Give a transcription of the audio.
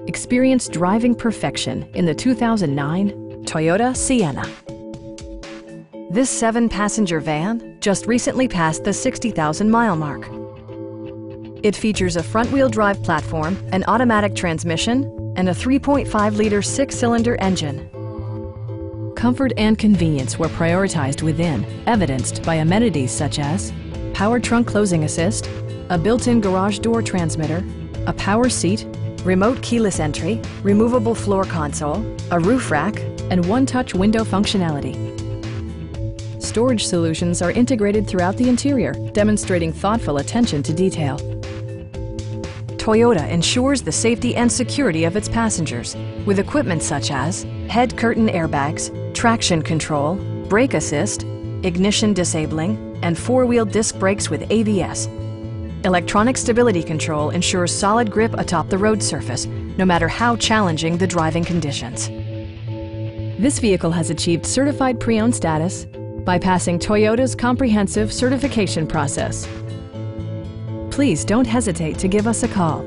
Experience driving perfection in the 2009 Toyota Sienna. This 7-passenger van just recently passed the 60,000-mile mark. It features a front-wheel drive platform, an automatic transmission, and a 3.5-liter 6-cylinder engine. Comfort and convenience were prioritized within, evidenced by amenities such as power trunk closing assist, a built-in garage door transmitter, a power seat, remote keyless entry, removable floor console, a roof rack, and one-touch window functionality. Storage solutions are integrated throughout the interior, demonstrating thoughtful attention to detail. Toyota ensures the safety and security of its passengers with equipment such as head curtain airbags, traction control, brake assist, ignition disabling, and 4-wheel disc brakes with ABS. Electronic stability control ensures solid grip atop the road surface, no matter how challenging the driving conditions. This vehicle has achieved certified pre-owned status by passing Toyota's comprehensive certification process. Please don't hesitate to give us a call.